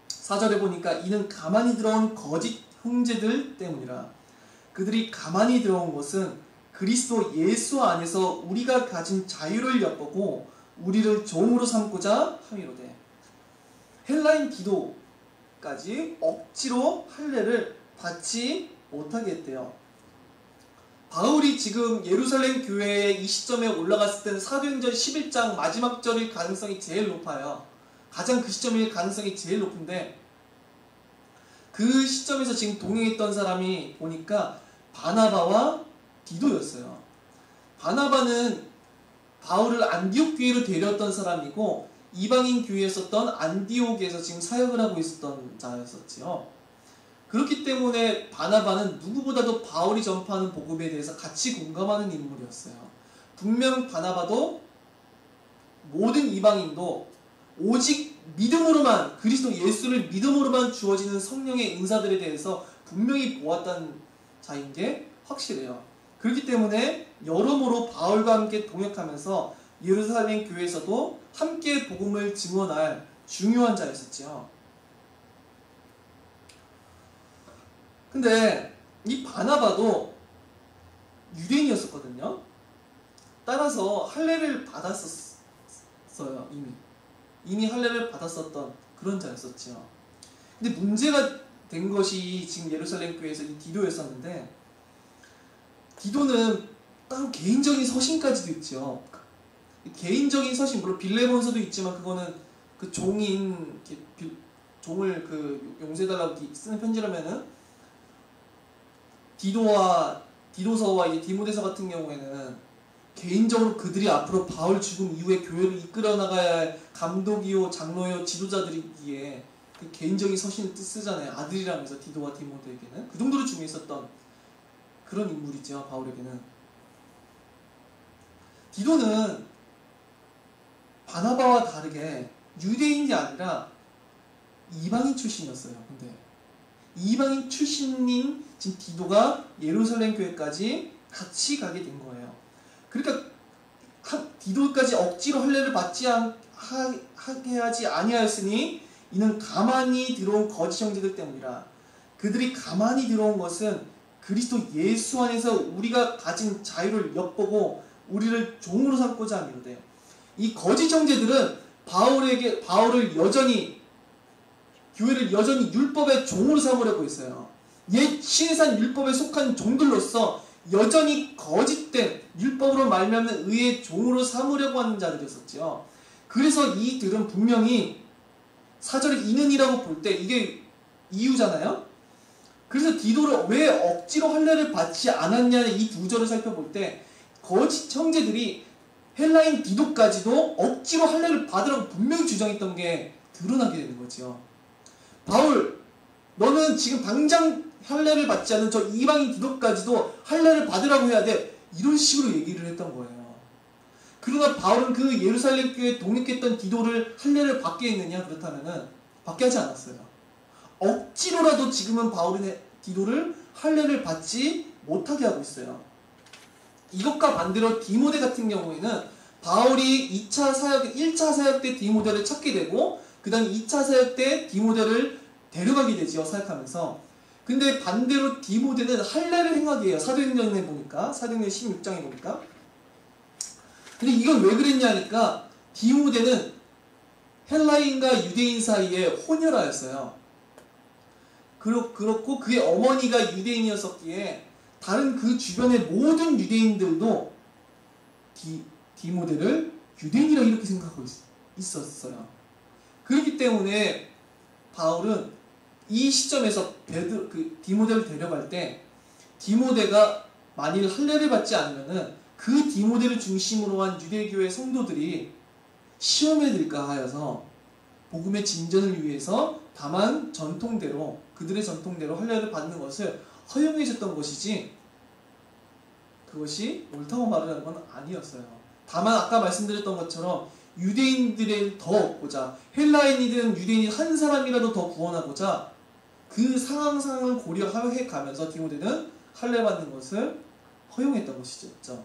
Speaker 1: 4절에 보니까 이는 가만히 들어온 거짓 형제들 때문이라. 그들이 가만히 들어온 것은 그리스도 예수 안에서 우리가 가진 자유를 엿보고 우리를 종으로 삼고자 함이로되, 헬라인 디도까지 억지로 할례를 받지 못하게 했대요. 바울이 지금 예루살렘 교회에 이 시점에 올라갔을 때는 사도행전 11장 마지막 절일 가능성이 제일 높아요. 가장 그 시점일 가능성이 제일 높은데, 그 시점에서 지금 동행했던 사람이 보니까 바나바와 디도였어요. 바나바는 바울을 안디옥 교회로 데려왔던 사람이고, 이방인 교회에 있었던 안디옥에서 지금 사역을 하고 있었던 자였었지요. 그렇기 때문에 바나바는 누구보다도 바울이 전파하는 복음에 대해서 같이 공감하는 인물이었어요. 분명 바나바도 모든 이방인도 오직 믿음으로만, 그리스도 예수를 믿음으로만 주어지는 성령의 은사들에 대해서 분명히 보았다는 자인 게 확실해요. 그렇기 때문에 여러모로 바울과 함께 동역하면서 예루살렘 교회에서도 함께 복음을 증언할 중요한 자였었죠. 근데 이 바나바도 유대인이었었거든요. 따라서 할례를 받았었어요. 이미 할례를 받았었던 그런 자였었죠. 근데 문제가 된 것이 지금 예루살렘 교회에서 이 디도였었는데, 디도는 따로 개인적인 서신까지도 있죠. 개인적인 서신, 물론 빌레몬서도 있지만 그거는 그 종을 그 용서해달라고 쓰는 편지라면은, 디도서와 이 디모데서 같은 경우에는 개인적으로 그들이 앞으로 바울 죽음 이후에 교회를 이끌어 나가야 할 감독이요, 장로요, 지도자들이기에 그 개인적인 서신을 쓰잖아요. 아들이라면서 디도와 디모데에게는 그 정도로 중요했었던 그런 인물이죠. 바울에게는. 디도는 바나바와 다르게 유대인이 아니라 이방인 출신이었어요. 근데 이방인 출신인 지금 디도가 예루살렘 교회까지 같이 가게 된 거예요. 그러니까 디도까지 억지로 할례를 받지 하게 하지 아니하였으니 이는 가만히 들어온 거짓 형제들 때문이라. 그들이 가만히 들어온 것은 그리스도 예수 안에서 우리가 가진 자유를 엿보고 우리를 종으로 삼고자 함이로되, 이 거짓 형제들은 바울을 여전히, 교회를 여전히 율법의 종으로 삼으려고 했어요. 옛 신해산 율법에 속한 종들로서 여전히 거짓된 율법으로 말미암는 의의 종으로 삼으려고 하는 자들이었었죠. 그래서 이들은 분명히 4절에 이는이라고 볼 때 이게 이유잖아요. 그래서 디도를 왜 억지로 할례를 받지 않았냐는 이 두 절을 살펴볼 때 거짓 형제들이 헬라인 디도까지도 억지로 할례를 받으라고 분명히 주장했던 게 드러나게 되는 거죠. 바울, 너는 지금 당장 할례를 받지 않은 저 이방인 디도까지도 할례를 받으라고 해야 돼. 이런 식으로 얘기를 했던 거예요. 그러나 바울은 그 예루살렘 교회에 동역했던 디도를 할례를 받게 했느냐? 그렇다면은 받게 하지 않았어요. 억지로라도 지금은 바울은 디도를 할례를 받지 못하게 하고 있어요. 이것과 반대로 디모데 같은 경우에는 바울이 1차 사역 때 디모데를 찾게 되고 그 다음 2차 사역 때 디모데를 데려가게 되죠. 사역하면서. 근데 반대로 디모데는 할례를 행하게 해요. 사도행전에 보니까, 사도행전 16장에 보니까. 근데 이건 왜 그랬냐니까 디모데는 헬라인과 유대인 사이에 혼혈아였어요. 그렇고 그의 어머니가 유대인이었었기에 다른 그 주변의 모든 유대인들도 디모데를 유대인이라 이렇게 생각하고 있었어요. 그렇기 때문에 바울은 이 시점에서 디모데를 데려갈 때 디모데가 만일 할례를 받지 않으면은 그 디모데를 중심으로 한 유대교회 성도들이 시험에 들까 하여서 복음의 진전을 위해서 다만 그들의 전통대로 할례를 받는 것을 허용해 줬던 것이지 그것이 옳다고 말하는 건 아니었어요. 다만 아까 말씀드렸던 것처럼 유대인들을 더 얻고자, 헬라인이든 유대인이 한 사람이라도 더 구원하고자 그 상황을 고려해 가면서 디모데는 할례 받는 것을 허용했던 것이죠.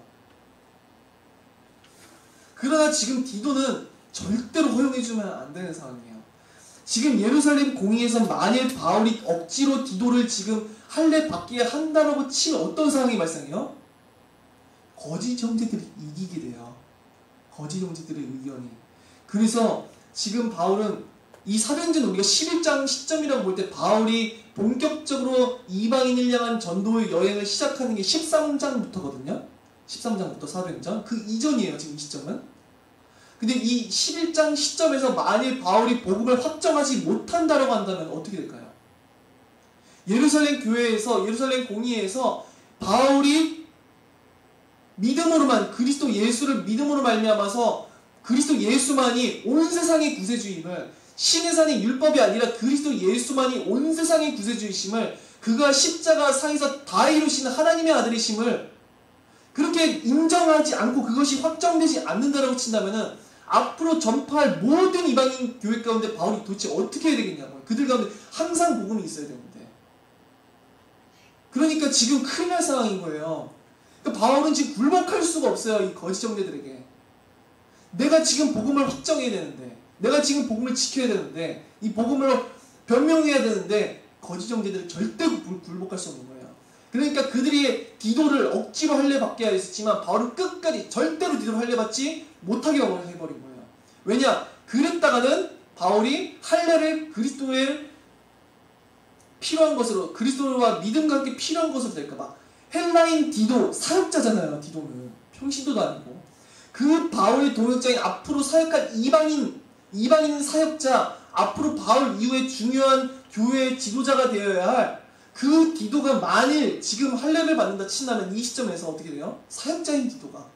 Speaker 1: 그러나 지금 디도는 절대로 허용해주면 안 되는 상황이에요. 지금 예루살렘 공의에서 만일 바울이 억지로 디도를 지금 할례 받게 한다라고 치면 어떤 상황이 발생해요? 거짓 형제들이 이기게 돼요. 거짓 형제들의 의견이. 그래서 지금 바울은 이 사도행전 우리가 11장 시점이라고 볼 때 바울이 본격적으로 이방인을 향한 전도의 여행을 시작하는 게 13장부터거든요. 13장부터 사도행전. 그 이전이에요, 지금 이 시점은. 근데 이 11장 시점에서 만일 바울이 복음을 확정하지 못한다라고 한다면 어떻게 될까요? 예루살렘 교회에서, 예루살렘 공의회에서 바울이 믿음으로만, 그리스도 예수를 믿음으로 말미암아서 그리스도 예수만이 온 세상의 구세주임을 신의 율법이 아니라 그리스도 예수만이 온 세상의 구세주이심을, 그가 십자가 상에서 다 이루신 하나님의 아들이심을 그렇게 인정하지 않고 그것이 확정되지 않는다라고 친다면은 앞으로 전파할 모든 이방인 교회 가운데 바울이 도대체 어떻게 해야 되겠냐고요. 그들 가운데 항상 복음이 있어야 되는데. 그러니까 지금 큰일 날 상황인 거예요. 그러니까 바울은 지금 굴복할 수가 없어요. 이 거짓 정죄들에게. 내가 지금 복음을 확정해야 되는데, 내가 지금 복음을 지켜야 되는데, 이 복음을 변명해야 되는데 거짓 정죄들은 절대 굴복할 수 없는 거예요. 그러니까 그들이 디도를 억지로 할례받게 하였지만 바울은 끝까지 절대로 디도를 할례받지 못하게 해버린 거예요. 왜냐? 그랬다가는 바울이 할례를 그리스도의 필요한 것으로, 그리스도와 믿음과 함께 필요한 것으로 될까봐. 헬라인 디도, 사역자잖아요. 디도는 평신도도 아니고. 그 바울의 동역자인 앞으로 사역할 이방인 사역자, 앞으로 바울 이후에 중요한 교회의 지도자가 되어야 할 그 디도가 만일 지금 할례를 받는다 친다면 이 시점에서 어떻게 돼요? 사역자인 디도가,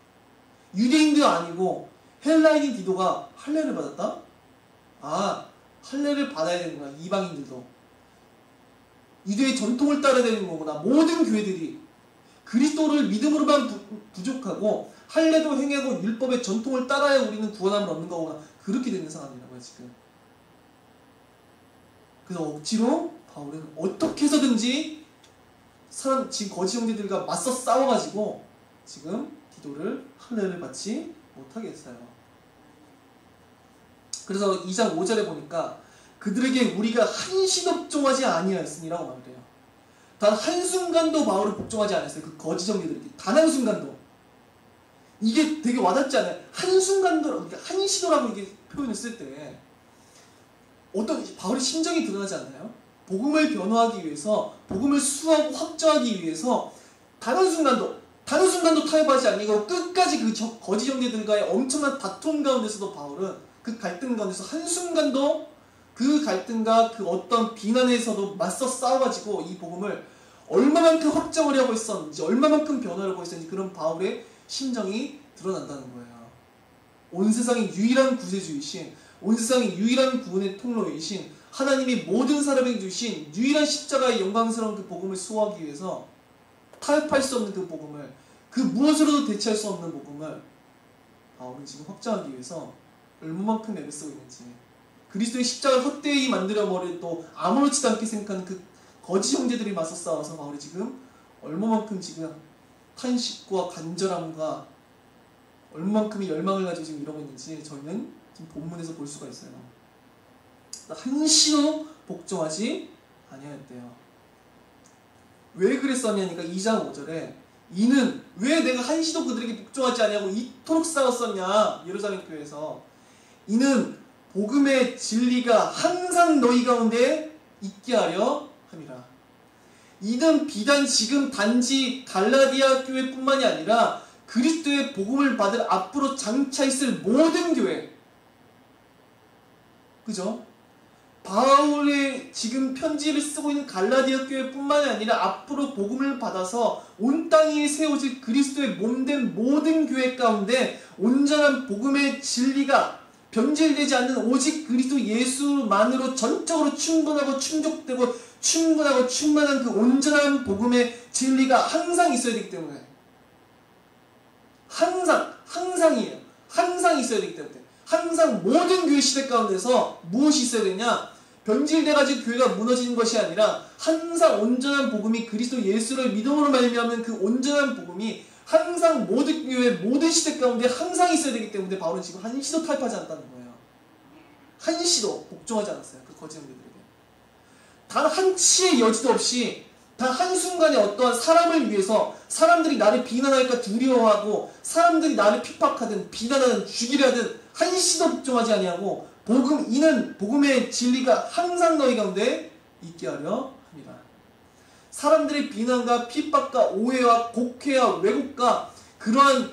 Speaker 1: 유대인도 아니고 헬라인인 디도가 할례를 받았다? 아, 할례를 받아야 되는구나. 이방인들도 유대의 전통을 따라야 되는 거구나. 모든 교회들이 그리스도를 믿음으로만 부족하고 할례도 행하고 율법의 전통을 따라야 우리는 구원함을 얻는 거구나. 그렇게 되는 상황이라고요 지금. 그래서 억지로 바울은 어떻게 해서든지 지금 거짓 형제들과 맞서 싸워가지고 지금 디도를 할례를 받지 못하게 했어요. 그래서 2장 5절에 보니까 그들에게 우리가 한시도 복종하지 아니하였으니라고 말을 해요. 단 한순간도 바울을 복종하지 않았어요. 그 거짓 형제들에게 단 한순간도. 이게 되게 와닿지 않아요? 한순간도, 한시도라고 이게 표현을 쓸 때 어떤 바울의 심정이 드러나지 않나요? 복음을 변호하기 위해서, 복음을 수호하고 확정하기 위해서 단 한순간도 타협하지 아니고 끝까지 그 거짓 형제들과의 엄청난 다툼 가운데서도 바울은 그 갈등 가운데서 한순간도 그 갈등과 그 어떤 비난에서도 맞서 싸워가지고 이 복음을 얼마만큼 확정을 하고 있었는지, 얼마만큼 변화하고 있었는지 그런 바울의 심정이 드러난다는 거예요. 온 세상의 유일한 구세주이신, 온 세상의 유일한 구원의 통로이신 하나님이 모든 사람에게 주신 유일한 십자가의 영광스러운 그 복음을 수호하기 위해서 타협할 수 없는 그 복음을, 그 무엇으로도 대체할 수 없는 복음을 바울은 지금 확정하기 위해서 얼마만큼 애를 쓰고 있는지, 그리스도의 십자가를 헛되이 만들어버린 또 아무렇지도 않게 생각하는 그 거짓 형제들이 맞서 싸워서 바울이 지금 얼마만큼 지금 탄식과 간절함과 얼마만큼의 열망을 가지고 지금 이러고 있는지 저희는 지금 본문에서 볼 수가 있어요. 한시도 복종하지 아니하였대요. 왜 그랬었냐니까 2장 5절에 이는 왜 내가 한시도 그들에게 복종하지 아니하고 이토록 싸웠었냐, 예루살렘 교회에서. 이는 복음의 진리가 항상 너희 가운데 있게 하려 함이라. 이는 비단 지금 단지 갈라디아 교회뿐만이 아니라 그리스도의 복음을 받을 앞으로 장차 있을 모든 교회, 그죠? 바울의 지금 편지를 쓰고 있는 갈라디아 교회뿐만이 아니라 앞으로 복음을 받아서 온 땅 위에 세워질 그리스도의 몸된 모든 교회 가운데 온전한 복음의 진리가 변질되지 않는 오직 그리스도 예수만으로 전적으로 충분하고 충족되고 충분하고 충만한 그 온전한 복음의 진리가 항상 있어야 되기 때문에, 항상이에요. 항상 있어야 되기 때문에, 항상 모든 교회 시대 가운데서 무엇이 있어야 되냐? 변질돼가지고 교회가 무너지는 것이 아니라 항상 온전한 복음이 그리스도 예수를 믿음으로 말미암는 그 온전한 복음이 항상 모든 교회 모든 시대 가운데 항상 있어야 되기 때문에 바울은 지금 한시도 타협하지 않았다는 거예요. 한시도 복종하지 않았어요. 그 거짓 형제들에게 단 한치의 여지도 없이, 단 한순간에 어떠한 사람을 위해서 사람들이 나를 비난할까 두려워하고 사람들이 나를 핍박하든 비난하든 죽이려 하든 한시도 복종하지 아니하고 이는 복음의 진리가 항상 너희 가운데 있게 하려 합니다. 사람들의 비난과 핍박과 오해와 곡해와 왜곡과 그러한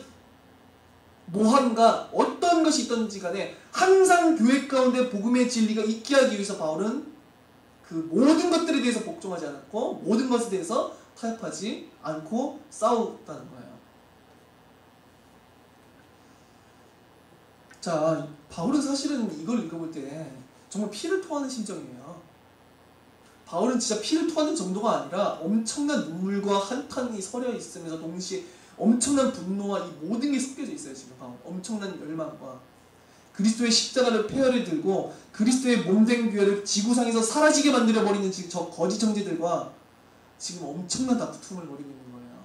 Speaker 1: 모함과 어떤 것이 있든지 간에 항상 교회 가운데 복음의 진리가 있게 하기 위해서 바울은 그 모든 것들에 대해서 복종하지 않았고 모든 것에 대해서 타협하지 않고 싸웠다는 거예요. 자, 바울은 사실은 이걸 읽어볼 때 정말 피를 토하는 심정이에요. 바울은 진짜 피를 토하는 정도가 아니라 엄청난 눈물과 한탄이 서려 있으면서 동시에 엄청난 분노와 이 모든 게 섞여져 있어요. 지금 바울 엄청난 열망과 그리스도의 십자가를 폐허를 들고 그리스도의 몸된 교회를 지구상에서 사라지게 만들어버리는 지금 저 거짓 정제들과 지금 엄청난 다툼을 벌이고 있는 거예요.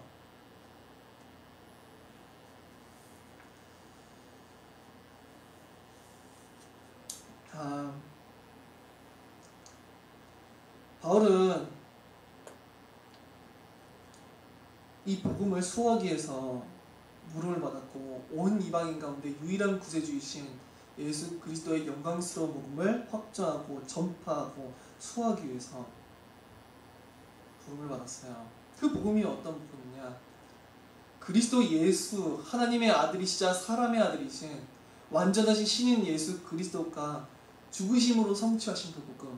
Speaker 1: 바울은 이 복음을 수호하기 위해서 부름을 받았고 온 이방인 가운데 유일한 구세주이신 예수 그리스도의 영광스러운 복음을 확전하고 전파하고 수호하기 위해서 부름을 받았어요. 그 복음이 어떤 복음이냐? 그리스도 예수 하나님의 아들이시자 사람의 아들이신 완전하신 신인 예수 그리스도가 죽으심으로 성취하신 그 복음,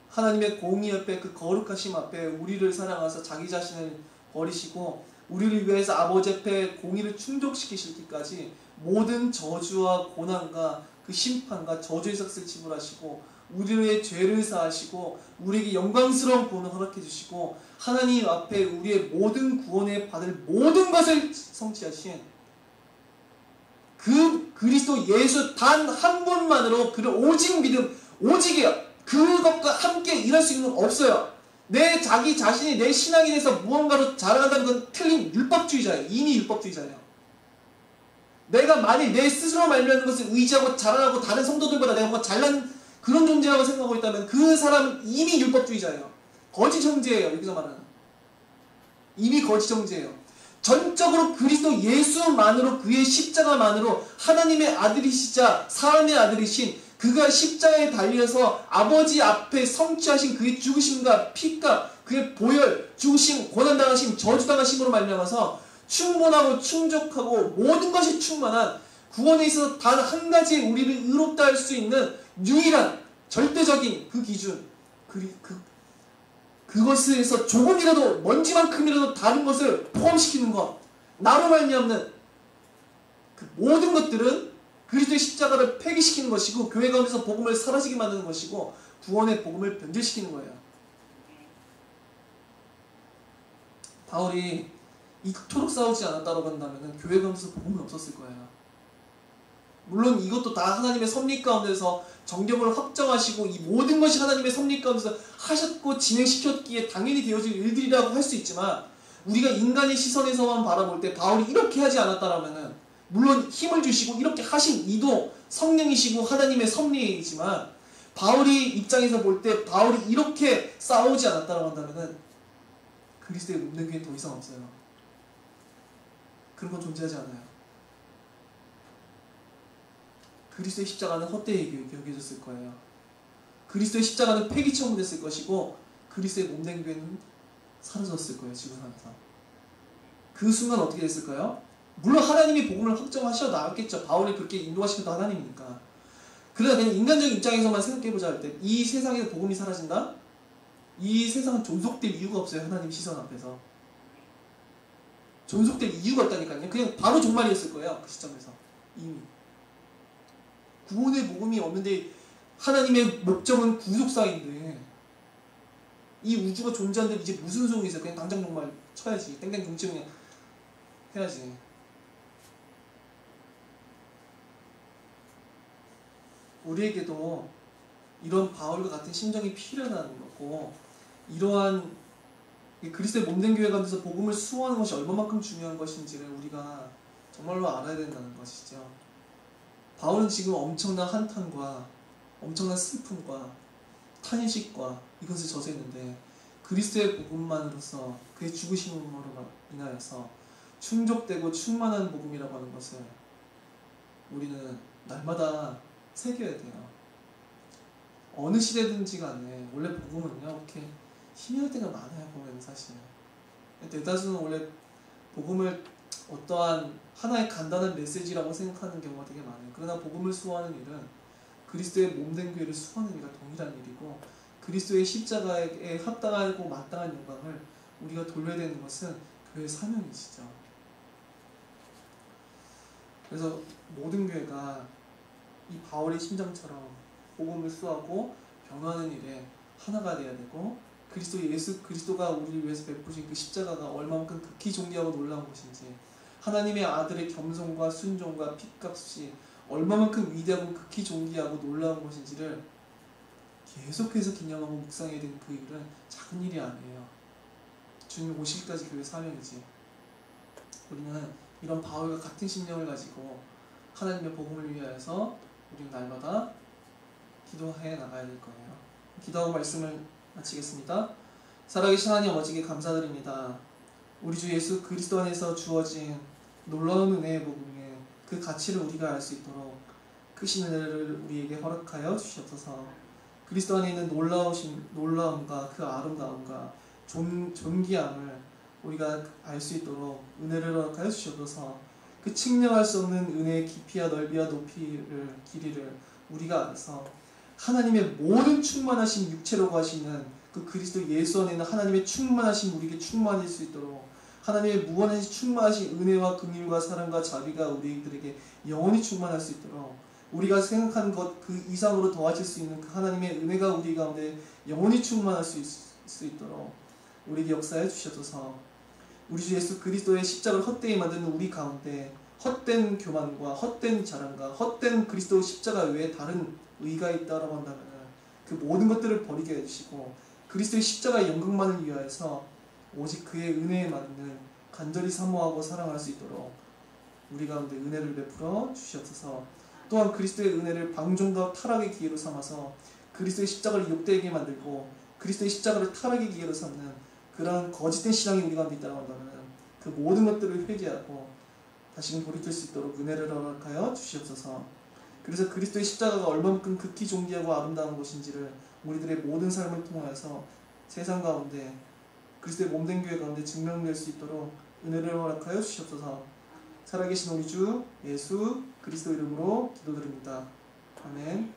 Speaker 1: 하나님의 공의 앞에 그 거룩하심 앞에 우리를 사랑하사 자기 자신을 버리시고 우리를 위해서 아버지 앞에 공의를 충족시키시기까지 모든 저주와 고난과 그 심판과 저주의 삭슬을 지불하시고 우리의 죄를 사하시고 우리에게 영광스러운 구원을 허락해 주시고 하나님 앞에 우리의 모든 구원에 받을 모든 것을 성취하신 그 그리스도 예수 단 한 분만으로 그를 오직 믿음, 오직이요. 그것과 함께 일할 수 있는 건 없어요. 내 자기 자신이 내 신앙에 대해서 무언가로 자랑한다는 건 틀린 율법주의자예요. 이미 율법주의자예요. 내가 만일 내 스스로 말미암는 것을 의지하고 자랑하고 다른 성도들보다 내가 뭔가 잘난 그런 존재라고 생각하고 있다면 그 사람은 이미 율법주의자예요. 거짓 형제예요. 여기서 말하는 이미 거짓 형제예요. 전적으로 그리스도 예수만으로 그의 십자가만으로 하나님의 아들이시자 사람의 아들이신 그가 십자가에 달려서 아버지 앞에 성취하신 그의 죽으심과 피값 그의 보혈, 죽으심, 고난당하심, 저주당하심으로 말미암아서 충분하고 충족하고 모든 것이 충만한 구원에 있어서 단 한 가지 우리를 의롭다 할 수 있는 유일한 절대적인 그 기준 그것에서 조금이라도 먼지만큼이라도 다른 것을 포함시키는 것 나로 말미암는 그 모든 것들은 그리스도의 십자가를 폐기시키는 것이고 교회 가운데서 복음을 사라지게 만드는 것이고 구원의 복음을 변질시키는 거예요. 바울이 이토록 싸우지 않았다고 한다면 교회 가운데서 복음은 없었을 거예요. 물론 이것도 다 하나님의 섭리 가운데서 정경을 확정하시고 이 모든 것이 하나님의 섭리 가운데서 하셨고 진행시켰기에 당연히 되어질 일들이라고 할 수 있지만 우리가 인간의 시선에서만 바라볼 때 바울이 이렇게 하지 않았다라면은 물론 힘을 주시고 이렇게 하신 이도 성령이시고 하나님의 섭리이지만 바울이 입장에서 볼 때 바울이 이렇게 싸우지 않았다고 한다면은 그리스도의 몸된 교회는 더 이상 없어요. 그런 건 존재하지 않아요. 그리스도의 십자가는 헛되이 여겨졌을 거예요. 그리스도의 십자가는 폐기 처분됐을 것이고 그리스도의 몸된 교회는 사라졌을 거예요. 지구상에서. 그 순간 어떻게 됐을까요? 물론 하나님이 복음을 확정하셔 나왔겠죠. 바울이 그렇게 인도하시는 것도 하나님이니까. 그러나 그냥 인간적인 입장에서만 생각해보자 할 때 이 세상에서 복음이 사라진다? 이 세상은 존속될 이유가 없어요. 하나님 시선 앞에서. 존속될 이유가 없다니까요. 그냥 바로 종말이었을 거예요. 그 시점에서. 이미. 구원의 복음이 없는데 하나님의 목적은 구속사인데 이 우주가 존재하는데 이제 무슨 소용이 있어요. 그냥 당장 종말 쳐야지. 땡땡 동치 그냥 해야지. 우리에게도 이런 바울과 같은 심정이 필요하다는 거고 이러한 그리스도의 몸된 교회 가운데서 복음을 수호하는 것이 얼마만큼 중요한 것인지를 우리가 정말로 알아야 된다는 것이죠. 바울은 지금 엄청난 한탄과 엄청난 슬픔과 탄식과 이것을 저지했는데 그리스도의 복음만으로서 그의 죽으심으로 인하여서 충족되고 충만한 복음이라고 하는 것을 우리는 날마다 새겨야 돼요. 어느 시대든지 간에 원래 복음은요 이렇게 희미할 때가 많아요. 보면 사실 대다수는 원래 복음을 어떠한 하나의 간단한 메시지라고 생각하는 경우가 되게 많아요. 그러나 복음을 수호하는 일은 그리스도의 몸된 교회를 수호하는 일과 동일한 일이고 그리스도의 십자가에 합당하고 마땅한 영광을 우리가 돌려야 되는 것은 교회의 사명이시죠. 그래서 모든 교회가 이 바울의 심정처럼 복음을 수하고 변화하는 일에 하나가 되어야 되고, 예수 그리스도가 우리를 위해서 베푸신 그 십자가가 얼마만큼 극히 존귀하고 놀라운 것인지, 하나님의 아들의 겸손과 순종과 핏값이 얼마만큼 위대하고 극히 존귀하고 놀라운 것인지를 계속해서 기념하고 묵상해야 되는 그 일은 작은 일이 아니에요. 주님 오시기까지 교회 사명이지. 우리는 이런 바울과 같은 심령을 가지고 하나님의 복음을 위하여서 우리는 날마다 기도해 나가야 될 거예요. 기도하고 말씀을 마치겠습니다. 살아계신 하나님 아버지께 감사드립니다. 우리 주 예수 그리스도 안에서 주어진 놀라운 은혜의 복음에 그 가치를 우리가 알 수 있도록 크신 은혜를 우리에게 허락하여 주시옵소서. 그리스도 안에 있는 놀라움과 그 아름다움과 존귀함을 우리가 알 수 있도록 은혜를 허락하여 주시옵소서. 그 측량할 수 없는 은혜의 깊이와 넓이와 높이를 길이를 우리가 알아서 하나님의 모든 충만하신 육체로 가시는 그 그리스도 예수 안에 있는 하나님의 충만하신 우리에게 충만할 수 있도록, 하나님의 무한하신 충만하신 은혜와 긍휼과 사랑과 자비가 우리들에게 영원히 충만할 수 있도록, 우리가 생각한 것 그 이상으로 더하실 수 있는 그 하나님의 은혜가 우리 가운데 영원히 충만할 수 있도록 우리에게 역사해 주셔서, 우리 주 예수 그리스도의 십자가를 헛되이 만드는 우리 가운데 헛된 교만과 헛된 자랑과 헛된 그리스도 십자가 외에 다른 의가 있다라고 한다면 그 모든 것들을 버리게 해주시고, 그리스도의 십자가의 영광만을 위하여서 오직 그의 은혜에 맞는 간절히 사모하고 사랑할 수 있도록 우리 가운데 은혜를 베풀어 주시옵소서. 또한 그리스도의 은혜를 방종과 타락의 기회로 삼아서 그리스도의 십자가를 욕되게 만들고 그리스도의 십자가를 타락의 기회로 삼는 그런 거짓된 신앙이 우리 가운데 있다고 한다면 그 모든 것들을 회개하고 다시금 돌이킬 수 있도록 은혜를 허락하여 주시옵소서. 그래서 그리스도의 십자가가 얼마만큼 극히 존귀하고 아름다운 것인지를 우리들의 모든 삶을 통하여서 세상 가운데 그리스도의 몸된 교회 가운데 증명될 수 있도록 은혜를 허락하여 주시옵소서. 살아계신 우리 주 예수 그리스도 이름으로 기도드립니다. 아멘.